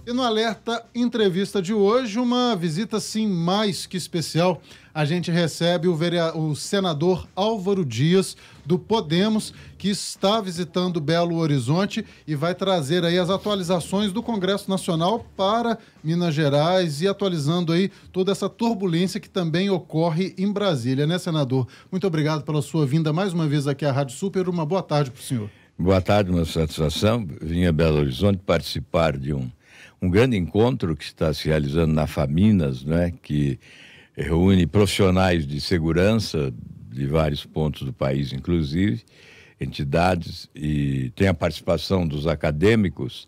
E no Alerta Entrevista de hoje, uma visita sim mais que especial. A gente recebe o senador Álvaro Dias, do Podemos, que está visitando Belo Horizonte e vai trazer aí as atualizações do Congresso Nacional para Minas Gerais e atualizando aí toda essa turbulência que também ocorre em Brasília, né, senador? Muito obrigado pela sua vinda mais uma vez aqui à Rádio Super. Uma boa tarde para o senhor. Boa tarde, uma satisfação. Vim a Belo Horizonte participar de um grande encontro que está se realizando na Faminas, né, que reúne profissionais de segurança de vários pontos do país, inclusive, entidades, e tem a participação dos acadêmicos,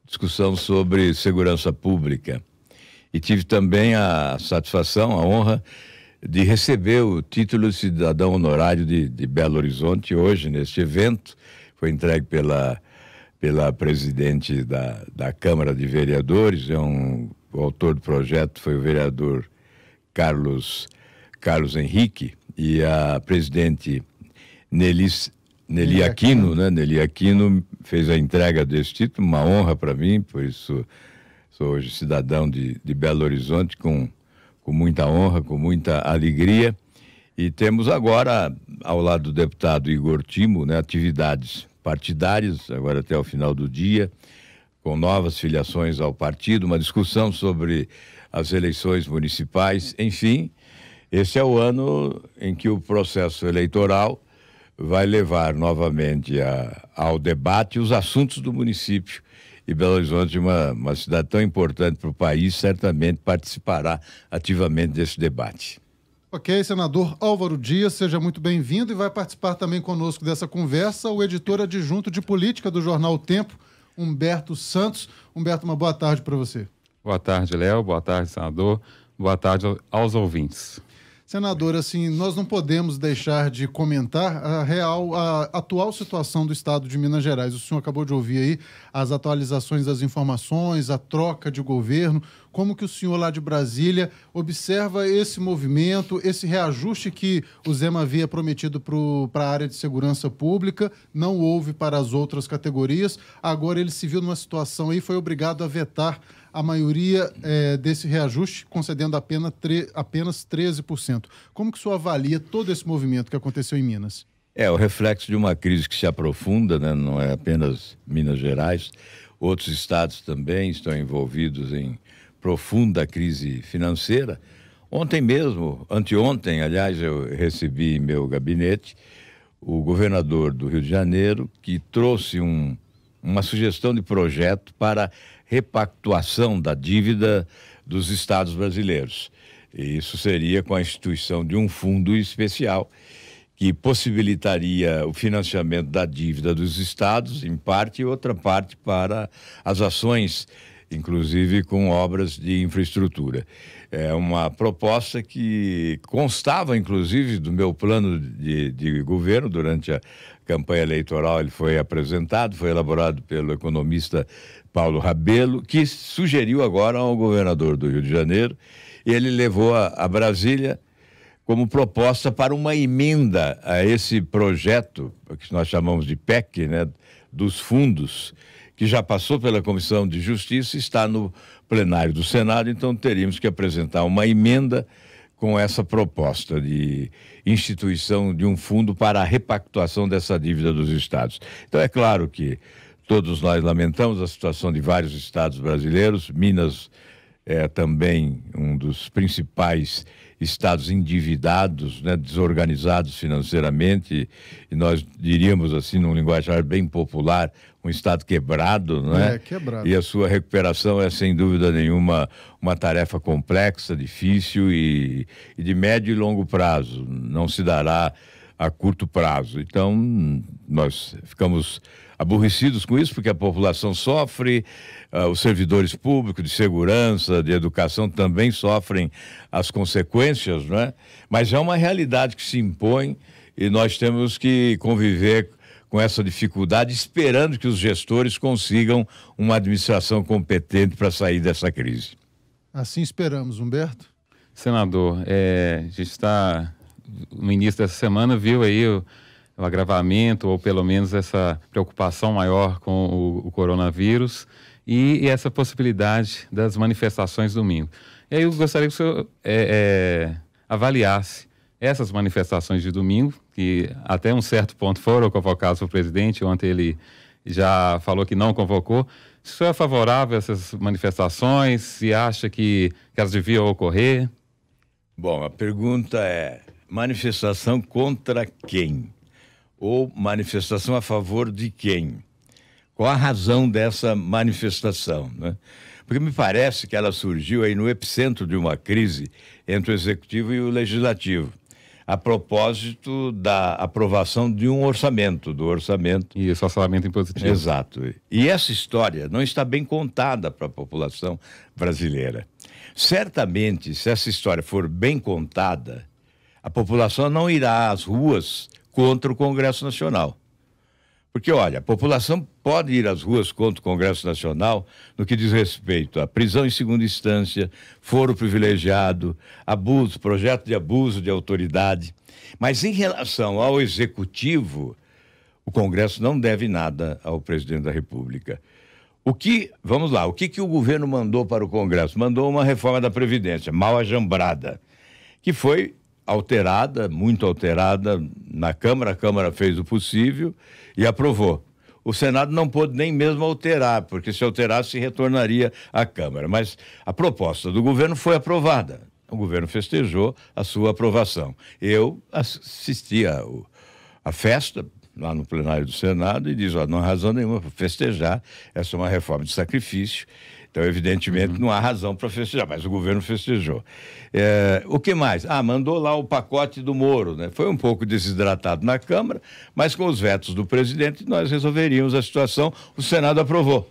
discussão sobre segurança pública. E tive também a satisfação, a honra de receber o título de cidadão honorário de Belo Horizonte hoje, neste evento. Foi entregue pela presidente da Câmara de Vereadores, o autor do projeto foi o vereador Carlos Henrique, e a presidente Nelly Aquino, né? Nelly Aquino fez a entrega desse título, uma honra para mim, por isso sou hoje cidadão de Belo Horizonte, com muita honra, com muita alegria. E temos agora, ao lado do deputado Igor Timo, né, atividades partidárias, agora até o final do dia, com novas filiações ao partido, uma discussão sobre as eleições municipais. Enfim, esse é o ano em que o processo eleitoral vai levar novamente ao debate os assuntos do município. E Belo Horizonte, uma cidade tão importante para o país, certamente participará ativamente desse debate. Ok, senador Álvaro Dias, seja muito bem-vindo, e vai participar também conosco dessa conversa o editor adjunto de política do jornal O Tempo, Humberto Santos. Humberto, uma boa tarde para você. Boa tarde, Léo. Boa tarde, senador. Boa tarde aos ouvintes. Senador, assim, nós não podemos deixar de comentar a atual situação do estado de Minas Gerais. O senhor acabou de ouvir aí as atualizações das informações, a troca de governo. Como que o senhor lá de Brasília observa esse movimento, esse reajuste que o Zema havia prometido para a área de segurança pública, não houve para as outras categorias. Agora ele se viu numa situação aí, foi obrigado a vetar a maioria desse reajuste, concedendo apenas 13%. Como que o senhor avalia todo esse movimento que aconteceu em Minas? É o reflexo de uma crise que se aprofunda, né? Não é apenas Minas Gerais, outros estados também estão envolvidos em profunda crise financeira. Ontem mesmo, anteontem, aliás, eu recebi em meu gabinete o governador do Rio de Janeiro, que trouxe uma sugestão de projeto para repactuação da dívida dos estados brasileiros. E isso seria com a instituição de um fundo especial que possibilitaria o financiamento da dívida dos estados, em parte, e outra parte para as ações, inclusive com obras de infraestrutura. É uma proposta que constava, inclusive, do meu plano de governo. Durante a campanha eleitoral ele foi apresentado, foi elaborado pelo economista Paulo Rabelo, que sugeriu agora ao governador do Rio de Janeiro, e ele levou a Brasília como proposta para uma emenda a esse projeto, que nós chamamos de PEC, né, dos fundos, que já passou pela Comissão de Justiça e está no plenário do Senado. Então teríamos que apresentar uma emenda com essa proposta de instituição de um fundo para a repactuação dessa dívida dos estados. Então é claro que todos nós lamentamos a situação de vários estados brasileiros. Minas é também um dos principais estados endividados, né, desorganizados financeiramente, e nós diríamos assim, num linguajar bem popular, um estado quebrado, né? Quebrado. E a sua recuperação é, sem dúvida nenhuma, uma tarefa complexa, difícil e de médio e longo prazo. Não se dará a curto prazo. Então, nós ficamos aborrecidos com isso, porque a população sofre, os servidores públicos de segurança, de educação também sofrem as consequências, não é? Mas é uma realidade que se impõe e nós temos que conviver com essa dificuldade, esperando que os gestores consigam uma administração competente para sair dessa crise. Assim esperamos, Humberto. Senador, a gente está, no início dessa semana, viu aí o agravamento, ou pelo menos essa preocupação maior com o coronavírus, e essa possibilidade das manifestações domingo. E aí eu gostaria que o senhor avaliasse essas manifestações de domingo, que até um certo ponto foram convocadas pelo presidente. Ontem ele já falou que não convocou. Se o senhor é favorável a essas manifestações, se acha que elas deviam ocorrer? Bom, a pergunta é: manifestação contra quem? Ou manifestação a favor de quem? Qual a razão dessa manifestação, né? Porque me parece que ela surgiu aí no epicentro de uma crise entre o Executivo e o Legislativo, a propósito da aprovação de um orçamento, do orçamento. Isso, orçamento impositivo. Exato. E essa história não está bem contada para a população brasileira. Certamente, se essa história for bem contada, a população não irá às ruas contra o Congresso Nacional. Porque, olha, a população pode ir às ruas contra o Congresso Nacional no que diz respeito à prisão em segunda instância, foro privilegiado, abuso, projeto de abuso de autoridade. Mas em relação ao Executivo, o Congresso não deve nada ao presidente da República. Vamos lá, o que o governo mandou para o Congresso? Mandou uma reforma da Previdência, mal ajambrada, que foi alterada, muito alterada na Câmara. A Câmara fez o possível e aprovou. O Senado não pôde nem mesmo alterar, porque se alterasse retornaria à Câmara. Mas a proposta do governo foi aprovada. O governo festejou a sua aprovação. Eu assisti a festa lá no plenário do Senado e diz: não há razão nenhuma para festejar, essa é uma reforma de sacrifício. Então, evidentemente, não há razão para festejar, mas o governo festejou. O que mais? Mandou lá o pacote do Moro, né? Foi um pouco desidratado na Câmara, mas com os vetos do presidente nós resolveríamos a situação. O Senado aprovou.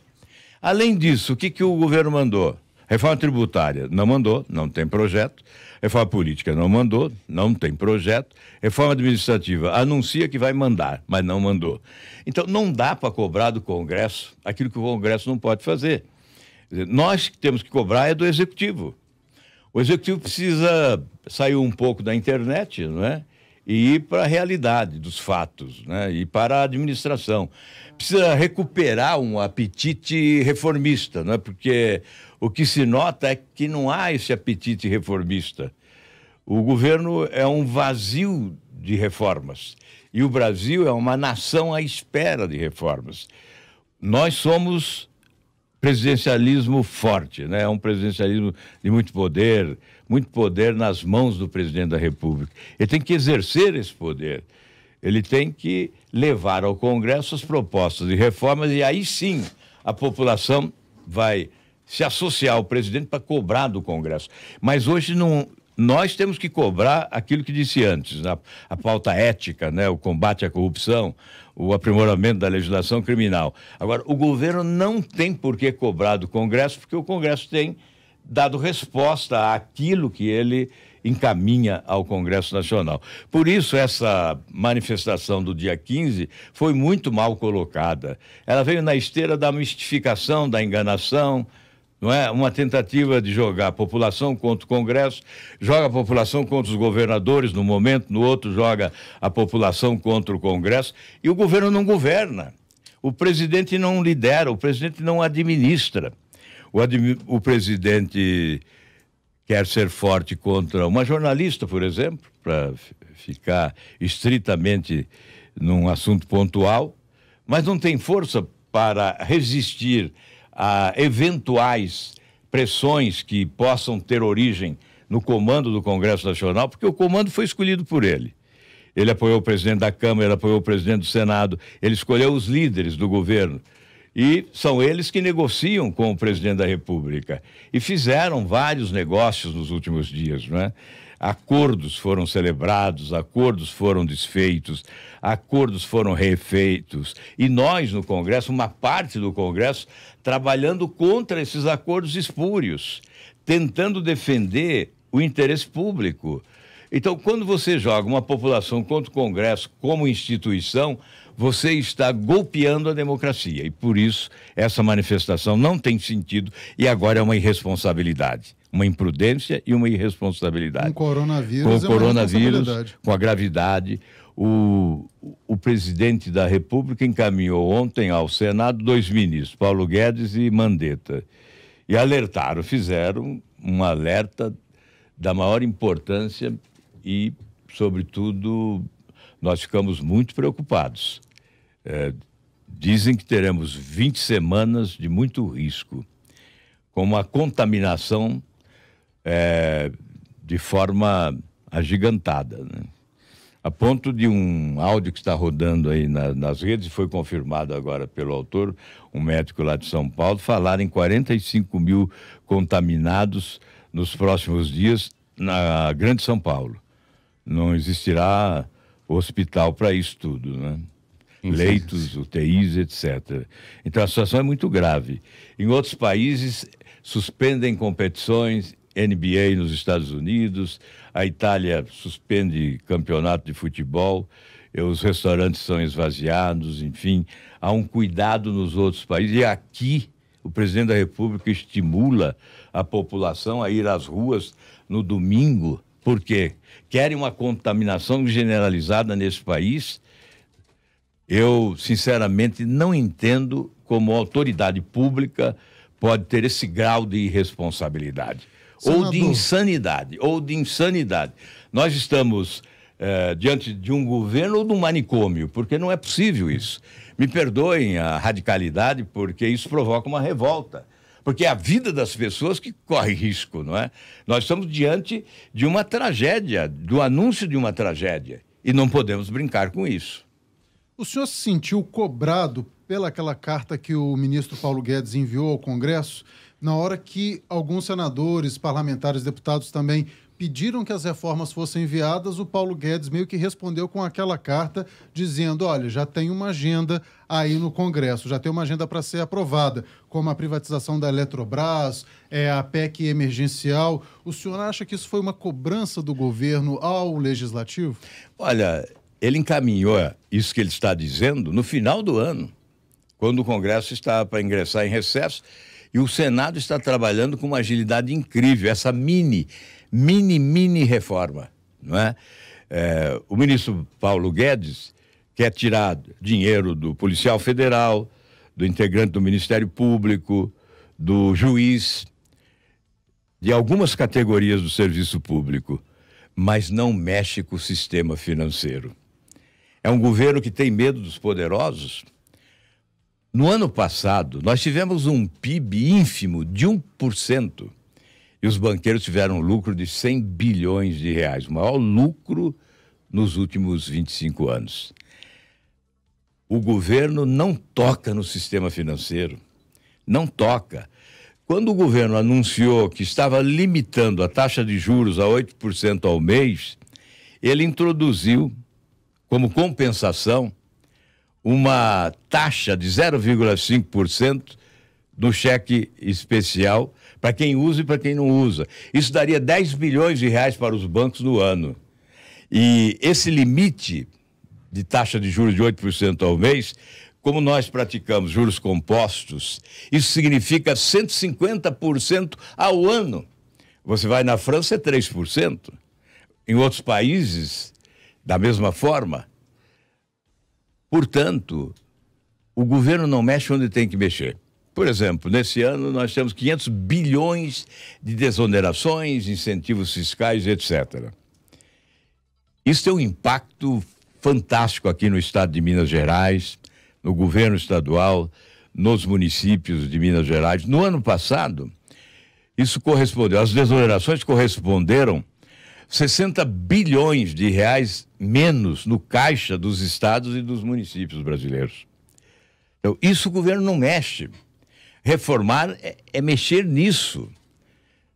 Além disso, o que o governo mandou? Reforma tributária não mandou, não tem projeto. Reforma política não mandou, não tem projeto. Reforma administrativa anuncia que vai mandar, mas não mandou. Então, não dá para cobrar do Congresso aquilo que o Congresso não pode fazer. Nós que temos que cobrar é do Executivo. O Executivo precisa sair um pouco da internet, não é? E ir para a realidade dos fatos, né? E para a administração. Precisa recuperar um apetite reformista, não é? Porque o que se nota é que não há esse apetite reformista. O governo é um vazio de reformas. E o Brasil é uma nação à espera de reformas. Nós somos presidencialismo forte, né? É um presidencialismo de muito poder nas mãos do presidente da República. Ele tem que exercer esse poder. Ele tem que levar ao Congresso as propostas de reformas e aí sim a população vai se associar ao presidente para cobrar do Congresso. Mas hoje não. Nós temos que cobrar aquilo que disse antes, a pauta ética, né? O combate à corrupção, o aprimoramento da legislação criminal. Agora, o governo não tem por que cobrar do Congresso, porque o Congresso tem dado resposta àquilo que ele encaminha ao Congresso Nacional. Por isso, essa manifestação do dia 15 foi muito mal colocada. Ela veio na esteira da mistificação, da enganação, não é? Uma tentativa de jogar a população contra o Congresso, joga a população contra os governadores no momento, no outro joga a população contra o Congresso, e o governo não governa. O presidente não lidera, o presidente não administra. O presidente quer ser forte contra uma jornalista, por exemplo, para ficar estritamente num assunto pontual, mas não tem força para resistir a eventuais pressões que possam ter origem no comando do Congresso Nacional, porque o comando foi escolhido por ele. Ele apoiou o presidente da Câmara, ele apoiou o presidente do Senado, ele escolheu os líderes do governo. E são eles que negociam com o presidente da República. E fizeram vários negócios nos últimos dias, não é? Acordos foram celebrados, acordos foram desfeitos, acordos foram refeitos. E nós, no Congresso, uma parte do Congresso, trabalhando contra esses acordos espúrios, tentando defender o interesse público. Então, quando você joga uma população contra o Congresso como instituição, você está golpeando a democracia. E por isso, essa manifestação não tem sentido e agora é uma irresponsabilidade. Uma imprudência e uma irresponsabilidade. Com o coronavírus, com a gravidade. o presidente da República encaminhou ontem ao Senado 2 ministros, Paulo Guedes e Mandetta, e alertaram, fizeram um alerta da maior importância e, sobretudo, nós ficamos muito preocupados. Dizem que teremos 20 semanas de muito risco, com uma contaminação de forma agigantada, né? A ponto de um áudio que está rodando aí nas redes, foi confirmado agora pelo autor, um médico lá de São Paulo, falar em 45 mil contaminados nos próximos dias na Grande São Paulo. Não existirá hospital para isso tudo, né? Leitos, UTIs, etc. Então a situação é muito grave. Em outros países, suspendem competições, NBA nos Estados Unidos, a Itália suspende campeonato de futebol, os restaurantes são esvaziados, enfim, há um cuidado nos outros países. E aqui, o presidente da República estimula a população a ir às ruas no domingo, porque querem uma contaminação generalizada nesse país. Eu, sinceramente, não entendo como a autoridade pública pode ter esse grau de irresponsabilidade. Senador. Ou de insanidade. Nós estamos diante de um governo ou de um manicômio, porque não é possível isso. Me perdoem a radicalidade, porque isso provoca uma revolta. Porque é a vida das pessoas que corre risco, não é? Nós estamos diante de uma tragédia, do anúncio de uma tragédia, e não podemos brincar com isso. O senhor se sentiu cobrado pelaquela carta que o ministro Paulo Guedes enviou ao Congresso, na hora que alguns senadores, parlamentares, deputados também pediram que as reformas fossem enviadas? O Paulo Guedes meio que respondeu com aquela carta dizendo, olha, já tem uma agenda aí no Congresso, já tem uma agenda para ser aprovada, como a privatização da Eletrobras, a PEC emergencial. O senhor acha que isso foi uma cobrança do governo ao Legislativo? Olha, ele encaminhou isso que ele está dizendo no final do ano, quando o Congresso está para ingressar em recesso, e o Senado está trabalhando com uma agilidade incrível, essa mini reforma, não é? O ministro Paulo Guedes quer tirar dinheiro do policial federal, do integrante do Ministério Público, do juiz, de algumas categorias do serviço público, mas não mexe com o sistema financeiro. É um governo que tem medo dos poderosos. No ano passado, nós tivemos um PIB ínfimo de 1%, e os banqueiros tiveram um lucro de 100 bilhões de reais, o maior lucro nos últimos 25 anos. O governo não toca no sistema financeiro, não toca. Quando o governo anunciou que estava limitando a taxa de juros a 8% ao mês, ele introduziu, como compensação, uma taxa de 0,5% no cheque especial para quem usa e para quem não usa. Isso daria 10 bilhões de reais para os bancos no ano. E esse limite de taxa de juros de 8% ao mês, como nós praticamos juros compostos, isso significa 150% ao ano. Você vai na França, é 3%. Em outros países, da mesma forma. Portanto, o governo não mexe onde tem que mexer. Por exemplo, nesse ano nós temos 500 bilhões de desonerações, incentivos fiscais, etc. Isso tem um impacto fantástico aqui no estado de Minas Gerais, no governo estadual, nos municípios de Minas Gerais. No ano passado, isso correspondeu, as desonerações corresponderam 60 bilhões de reais menos no caixa dos estados e dos municípios brasileiros. Então, isso o governo não mexe. Reformar é mexer nisso.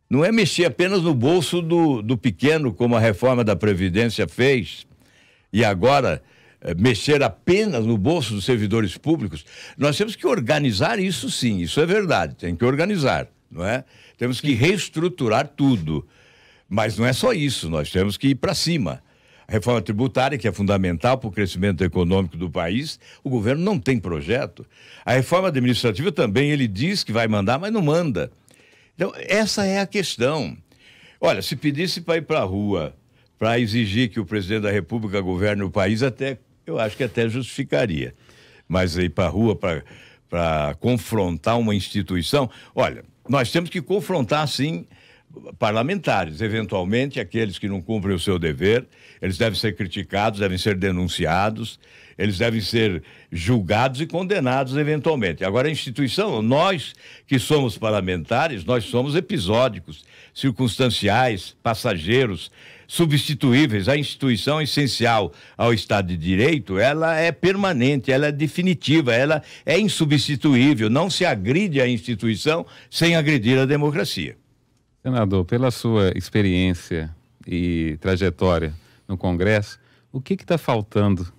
Não é mexer apenas no bolso do pequeno, como a reforma da Previdência fez, e agora mexer apenas no bolso dos servidores públicos. Nós temos que organizar isso, sim, isso é verdade, tem que organizar, não é? Temos que reestruturar tudo. Mas não é só isso, nós temos que ir para cima. A reforma tributária, que é fundamental para o crescimento econômico do país, o governo não tem projeto. A reforma administrativa também, ele diz que vai mandar, mas não manda. Então, essa é a questão. Olha, se pedisse para ir para a rua para exigir que o presidente da República governe o país, eu acho que até justificaria. Mas ir para a rua para confrontar uma instituição... Olha, nós temos que confrontar, sim, parlamentares. Eventualmente, aqueles que não cumprem o seu dever, eles devem ser criticados, devem ser denunciados, eles devem ser julgados e condenados eventualmente. Agora, a instituição, nós que somos parlamentares, nós somos episódicos, circunstanciais, passageiros, substituíveis. A instituição essencial ao Estado de Direito, ela é permanente, ela é definitiva, ela é insubstituível. Não se agride a instituição sem agredir a democracia. Senador, pela sua experiência e trajetória no Congresso, o que está faltando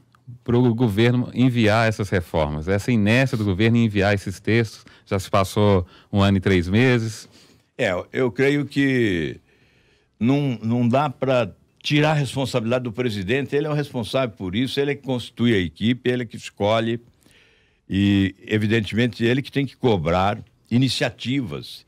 para o governo enviar essas reformas? Essa inércia do governo em enviar esses textos, já se passou 1 ano e 3 meses. Eu creio que não dá para tirar a responsabilidade do presidente. Ele é o responsável por isso, ele é que constitui a equipe, ele é que escolhe e, evidentemente, ele que tem que cobrar iniciativas,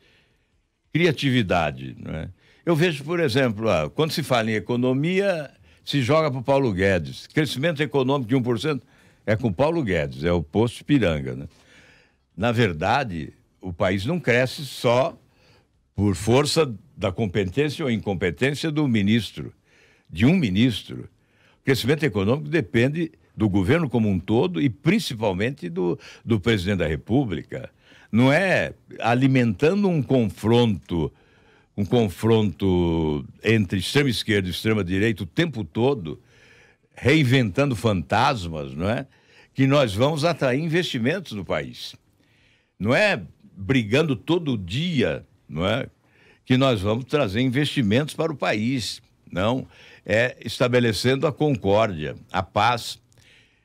criatividade, não é? Eu vejo, por exemplo, quando se fala em economia, se joga para o Paulo Guedes. Crescimento econômico de 1% é com o Paulo Guedes, é o posto Ipiranga, né? Na verdade, o país não cresce só por força da competência ou incompetência do ministro, de um ministro. O crescimento econômico depende do governo como um todo e principalmente do presidente da República. Não é alimentando um confronto entre extrema esquerda e extrema direita o tempo todo, reinventando fantasmas, não é? Que nós vamos atrair investimentos no país. Não é brigando todo dia, não é? Que nós vamos trazer investimentos para o país. Não, é estabelecendo a concórdia, a paz,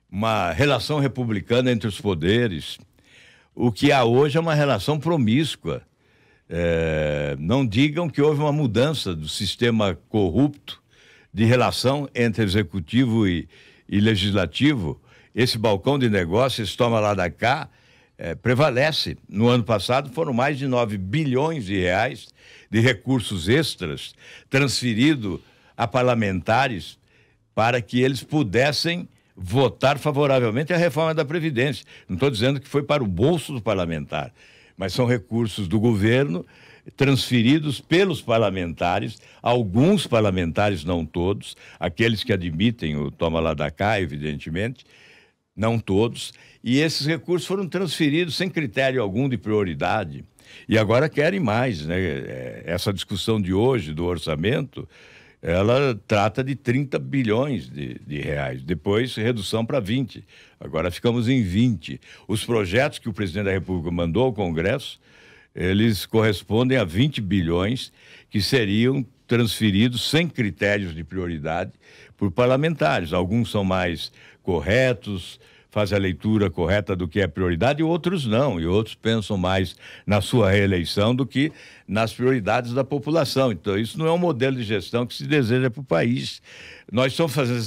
uma relação republicana entre os poderes. O que há hoje é uma relação promíscua. Não digam que houve uma mudança do sistema corrupto de relação entre executivo e legislativo. Esse balcão de negócios, esse toma lá da cá, prevalece. No ano passado foram mais de 9 bilhões de reais de recursos extras transferidos a parlamentares para que eles pudessem votar favoravelmente a reforma da Previdência. Não estou dizendo que foi para o bolso do parlamentar, mas são recursos do governo transferidos pelos parlamentares, alguns parlamentares, não todos, aqueles que admitem o toma lá da cá, evidentemente, não todos, e esses recursos foram transferidos sem critério algum de prioridade. E agora querem mais, né? Essa discussão de hoje do orçamento, ela trata de 30 bilhões de reais, depois redução para 20, agora ficamos em 20. Os projetos que o presidente da República mandou ao Congresso, eles correspondem a 20 bilhões que seriam transferidos sem critérios de prioridade por parlamentares. Alguns são mais corretos, fazem a leitura correta do que é prioridade, e outros não, e outros pensam mais na sua reeleição do que nas prioridades da população. Então, isso não é um modelo de gestão que se deseja para o país. Nós estamos fazendo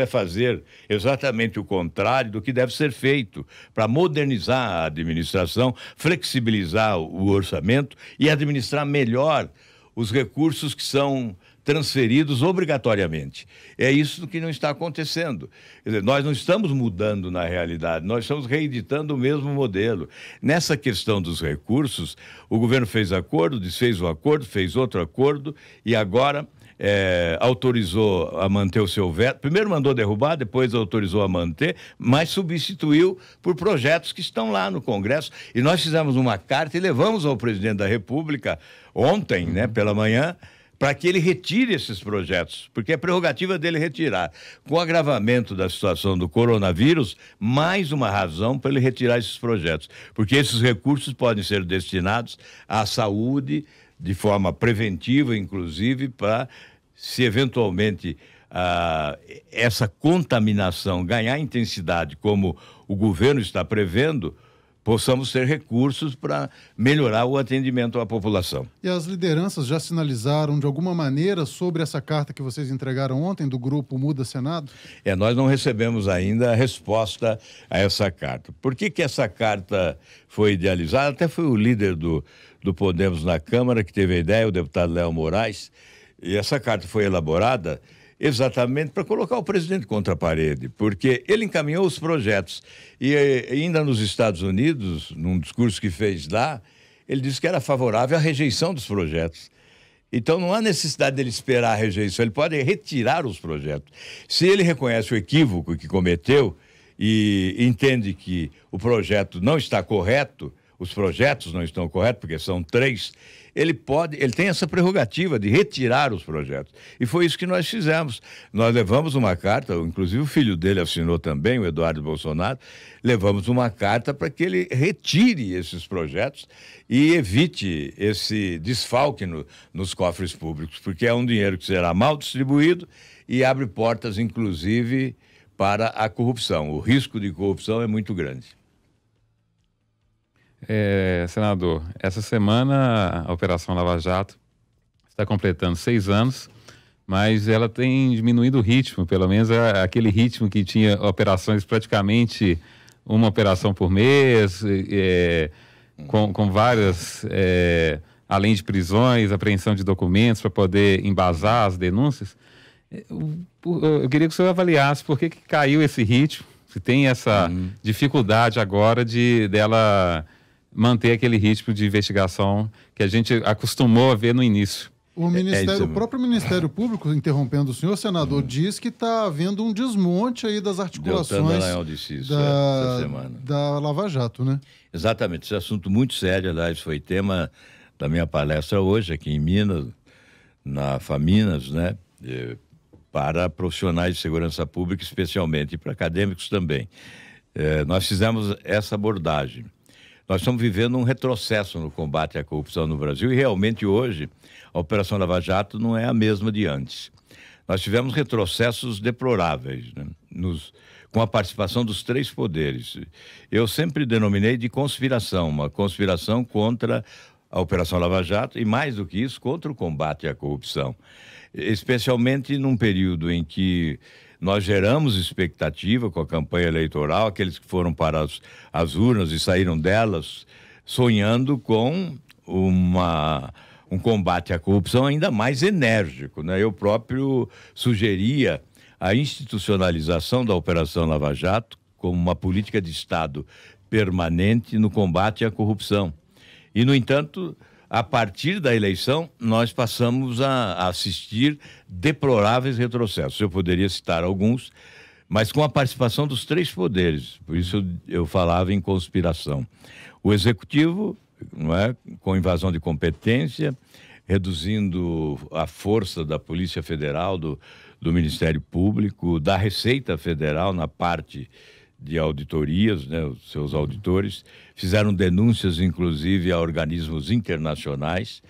fazer exatamente o contrário do que deve ser feito para modernizar a administração, flexibilizar o orçamento e administrar melhor os recursos que são transferidos obrigatoriamente. É isso que não está acontecendo. Quer dizer, nós não estamos mudando na realidade, nós estamos reeditando o mesmo modelo. Nessa questão dos recursos, o governo fez acordo, desfez o acordo, fez outro acordo e agora autorizou a manter o seu veto. Primeiro mandou derrubar, depois autorizou a manter, mas substituiu por projetos que estão lá no Congresso. E nós fizemos uma carta e levamos ao presidente da República ontem, né, pela manhã, para que ele retire esses projetos, porque é prerrogativa dele retirar. Com o agravamento da situação do coronavírus, mais uma razão para ele retirar esses projetos, porque esses recursos podem ser destinados à saúde, de forma preventiva, inclusive, para, se eventualmente essa contaminação ganhar intensidade, como o governo está prevendo, possamos ter recursos para melhorar o atendimento à população. E as lideranças já sinalizaram de alguma maneira sobre essa carta que vocês entregaram ontem do grupo Muda Senado? Nós não recebemos ainda a resposta a essa carta. Por que essa carta foi idealizada? Até foi o líder do Podemos na Câmara que teve a ideia, o deputado Léo Moraes, E essa carta foi elaborada exatamente para colocar o presidente contra a parede, porque ele encaminhou os projetos. E ainda nos Estados Unidos, num discurso que fez lá, ele disse que era favorável à rejeição dos projetos. Então não há necessidade dele esperar a rejeição, ele pode retirar os projetos. Se ele reconhece o equívoco que cometeu e entende que o projeto não está correto, os projetos não estão corretos, porque são 3, ele tem essa prerrogativa de retirar os projetos. E foi isso que nós fizemos. Nós levamos uma carta, inclusive o filho dele assinou também, o Eduardo Bolsonaro, levamos uma carta para que ele retire esses projetos e evite esse desfalque nos cofres públicos, porque é um dinheiro que será mal distribuído e abre portas, inclusive, para a corrupção. O risco de corrupção é muito grande. Senador, essa semana a Operação Lava Jato está completando 6 anos, mas ela tem diminuído o ritmo, pelo menos aquele ritmo que tinha operações praticamente uma operação por mês, com várias, além de prisões, apreensão de documentos para poder embasar as denúncias. Eu queria que o senhor avaliasse por que caiu esse ritmo, se tem essa dificuldade agora dela manter aquele ritmo de investigação que a gente acostumou a ver no início. O próprio Ministério Público, interrompendo o senhor, senador, diz que está havendo um desmonte aí das articulações da Lava Jato, né? Exatamente, esse assunto muito sério, aliás, foi tema da minha palestra hoje aqui em Minas, na Faminas, né? Para profissionais de segurança pública especialmente, e para acadêmicos também. Nós fizemos essa abordagem. Nós estamos vivendo um retrocesso no combate à corrupção no Brasil e realmente hoje a Operação Lava Jato não é a mesma de antes. Nós tivemos retrocessos deploráveis, né? Com a participação dos 3 poderes. Eu sempre denominei de conspiração, uma conspiração contra a Operação Lava Jato e, mais do que isso, contra o combate à corrupção. Especialmente num período em que nós geramos expectativa com a campanha eleitoral, aqueles que foram para as urnas e saíram delas sonhando com um combate à corrupção ainda mais enérgico, né? Eu próprio sugeria a institucionalização da Operação Lava Jato como uma política de Estado permanente no combate à corrupção. E, no entanto, a partir da eleição, nós passamos a assistir deploráveis retrocessos. Eu poderia citar alguns, mas com a participação dos 3 poderes. Por isso eu falava em conspiração. O Executivo, não é, com invasão de competência, reduzindo a força da Polícia Federal, do Ministério Público, da Receita Federal na parte de auditorias, né, os seus auditores, fizeram denúncias, inclusive, a organismos internacionais,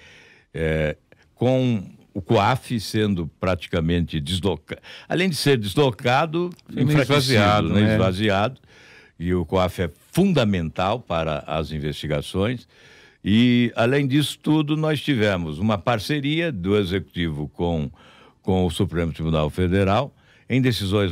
com o COAF sendo praticamente deslocado, além de ser deslocado, esvaziado, né? Esvaziado, e o COAF é fundamental para as investigações, e, além disso tudo, nós tivemos uma parceria do Executivo com o Supremo Tribunal Federal, em decisões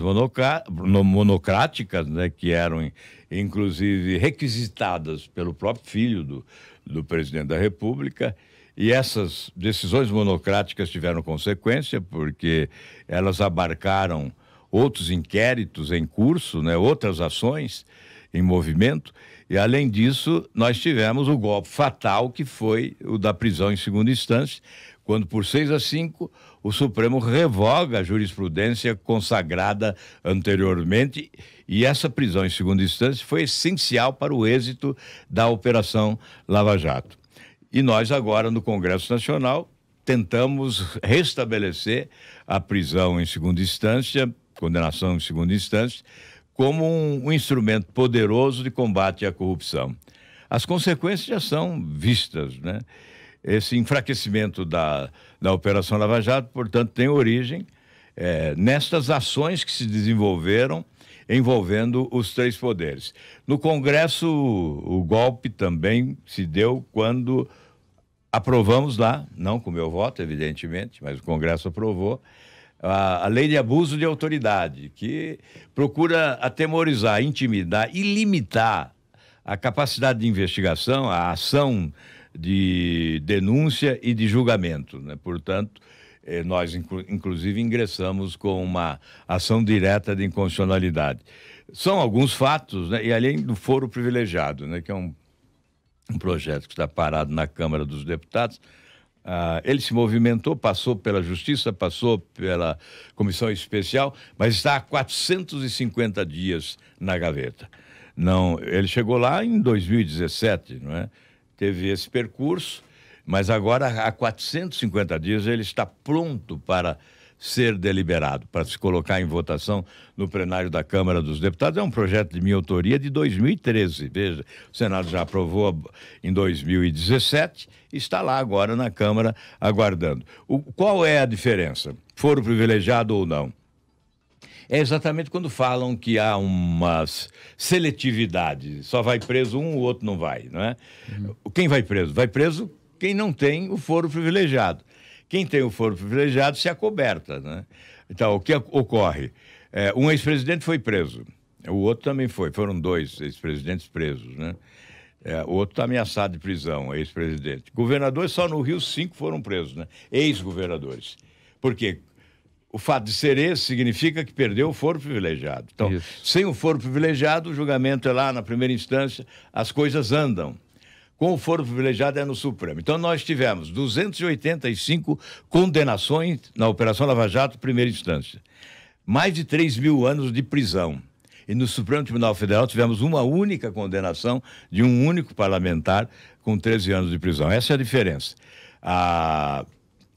monocráticas, né, que eram, inclusive, requisitadas pelo próprio filho do presidente da República, e essas decisões monocráticas tiveram consequência, porque elas abarcaram outros inquéritos em curso, né, outras ações em movimento, e, além disso, nós tivemos o golpe fatal, que foi o da prisão em segunda instância, quando, por 6-5, o Supremo revoga a jurisprudência consagrada anteriormente, e essa prisão em segunda instância foi essencial para o êxito da Operação Lava Jato. E nós agora, no Congresso Nacional, tentamos restabelecer a prisão em segunda instância, condenação em segunda instância, como um instrumento poderoso de combate à corrupção. As consequências já são vistas, né? Esse enfraquecimento da Operação Lava Jato, portanto, tem origem nestas ações que se desenvolveram envolvendo os 3 poderes. No Congresso, o golpe também se deu quando aprovamos lá, não com meu voto, evidentemente, mas o Congresso aprovou, a lei de abuso de autoridade, que procura atemorizar, intimidar e limitar a capacidade de investigação, a ação de denúncia e de julgamento, né? Portanto, Nós, inclusive, ingressamos com uma ação direta de inconstitucionalidade. São alguns fatos, né? E além do foro privilegiado, né? Que é um projeto que está parado na Câmara dos Deputados. Ele se movimentou, passou pela Justiça, passou pela Comissão Especial, mas está há 450 dias na gaveta. Não, ele chegou lá em 2017, não é? Teve esse percurso, mas agora, há 450 dias, ele está pronto para ser deliberado, para se colocar em votação no plenário da Câmara dos Deputados. É um projeto de minha autoria de 2013. Veja, o Senado já aprovou em 2017 e está lá agora na Câmara aguardando. Qual é a diferença? Foro privilegiado ou não? É exatamente quando falam que há umas seletividades. Só vai preso um, o outro não vai, não é? Quem vai preso? Vai preso quem não tem o foro privilegiado. Quem tem o foro privilegiado se acoberta, né? Então, o que ocorre? Um ex-presidente foi preso, o outro também foi. Foram 2 ex-presidentes presos, né? O outro está ameaçado de prisão, ex-presidente. Governadores, só no Rio 5 foram presos, né? Ex-governadores. Por quê? O fato de ser esse significa que perdeu o foro privilegiado. Então, sem o foro privilegiado, o julgamento é lá na primeira instância, as coisas andam. Com o foro privilegiado é no Supremo. Então, nós tivemos 285 condenações na Operação Lava Jato, primeira instância. Mais de 3.000 anos de prisão. E no Supremo Tribunal Federal tivemos uma única condenação de um único parlamentar com 13 anos de prisão. Essa é a diferença.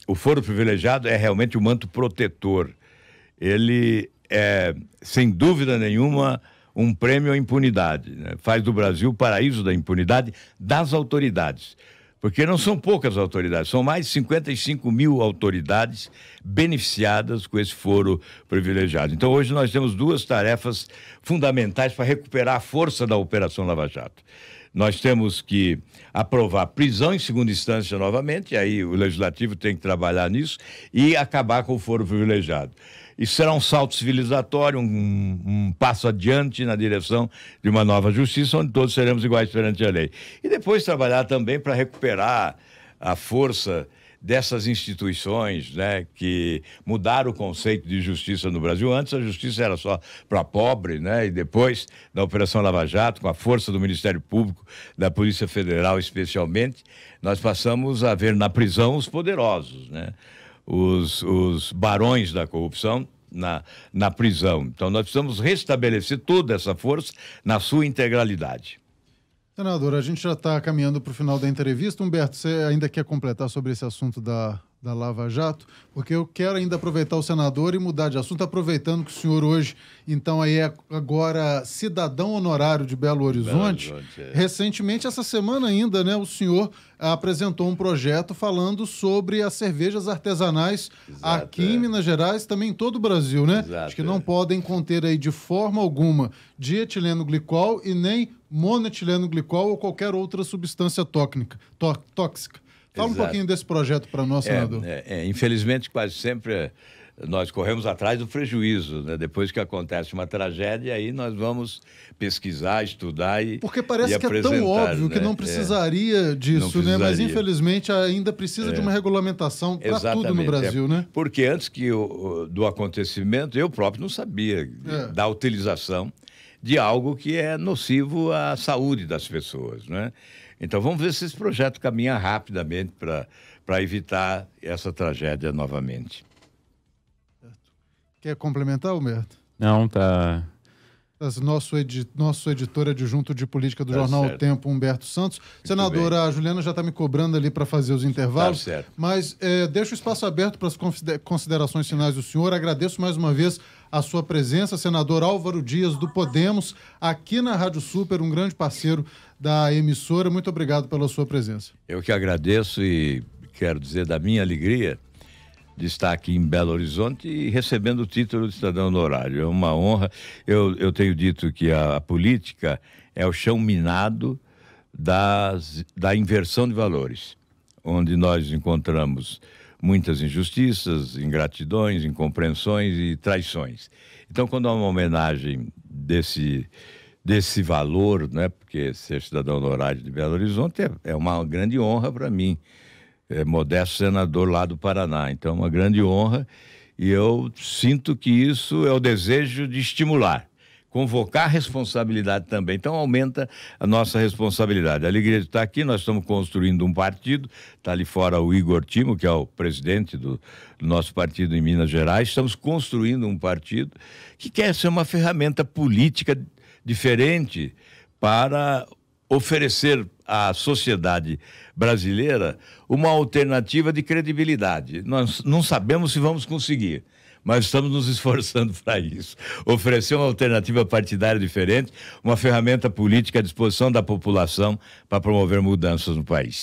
O foro privilegiado é realmente o manto protetor. Ele é, sem dúvida nenhuma, um prêmio à impunidade, né? Faz do Brasil o paraíso da impunidade das autoridades. Porque não são poucas autoridades, são mais de 55 mil autoridades beneficiadas com esse foro privilegiado. Então, hoje nós temos 2 tarefas fundamentais para recuperar a força da Operação Lava Jato. Nós temos que aprovar prisão em segunda instância novamente, e aí o Legislativo tem que trabalhar nisso, e acabar com o foro privilegiado. Isso será um salto civilizatório, um passo adiante na direção de uma nova justiça, onde todos seremos iguais perante a lei. E depois trabalhar também para recuperar a força dessas instituições, né, que mudaram o conceito de justiça no Brasil. Antes a justiça era só para pobre, né, e depois, na Operação Lava Jato, com a força do Ministério Público, da Polícia Federal especialmente, nós passamos a ver na prisão os poderosos, né? Os barões da corrupção na prisão. Então, nós precisamos restabelecer toda essa força na sua integralidade. Senador, a gente já está caminhando para o final da entrevista. Humberto, você ainda quer completar sobre esse assunto da Lava Jato? Porque eu quero ainda aproveitar o senador e mudar de assunto, aproveitando que o senhor hoje, então, aí é agora cidadão honorário de Belo Horizonte. Recentemente, essa semana ainda, né, o senhor apresentou um projeto falando sobre as cervejas artesanais aqui em Minas Gerais, também em todo o Brasil, né? Acho que não podem conter aí de forma alguma dietileno glicol e nem monoetileno glicol ou qualquer outra substância tóxica. Fala um pouquinho desse projeto para nós, senador. Infelizmente, quase sempre nós corremos atrás do prejuízo, né? Depois que acontece uma tragédia, aí nós vamos pesquisar, estudar e porque parece e que é tão óbvio, né, que não precisaria disso, não precisaria, né? Mas infelizmente ainda precisa de uma regulamentação para tudo no Brasil, né? Porque antes do acontecimento, eu próprio não sabia da utilização de algo que é nocivo à saúde das pessoas, né? Então vamos ver se esse projeto caminha rapidamente para evitar essa tragédia novamente. Quer complementar, Humberto? Não, tá. Nosso editor adjunto de política do jornal O Tempo, Humberto Santos. Senadora, a Juliana já está me cobrando ali para fazer os intervalos. Tá certo. Mas deixa o espaço aberto para as considerações finais do senhor. Agradeço mais uma vez a sua presença, senador Álvaro Dias, do Podemos, aqui na Rádio Super, um grande parceiro da emissora. Muito obrigado pela sua presença. Eu que agradeço e quero dizer da minha alegria de estar aqui em Belo Horizonte e recebendo o título de cidadão honorário. É uma honra. Eu tenho dito que a política é o chão minado da inversão de valores, onde nós encontramos muitas injustiças, ingratidões, incompreensões e traições. Então, quando há uma homenagem desse valor, né, porque ser cidadão honorário de Belo Horizonte é uma grande honra para mim. modesto senador lá do Paraná. Então, uma grande honra, e eu sinto que isso é o desejo de estimular, convocar responsabilidade também. Então, aumenta a nossa responsabilidade. A alegria de estar aqui, nós estamos construindo um partido, está ali fora o Igor Timo, que é o presidente do nosso partido em Minas Gerais. Estamos construindo um partido que quer ser uma ferramenta política diferente para oferecer à sociedade brasileira uma alternativa de credibilidade. Nós não sabemos se vamos conseguir, mas estamos nos esforçando para isso. Oferecer uma alternativa partidária diferente, uma ferramenta política à disposição da população para promover mudanças no país.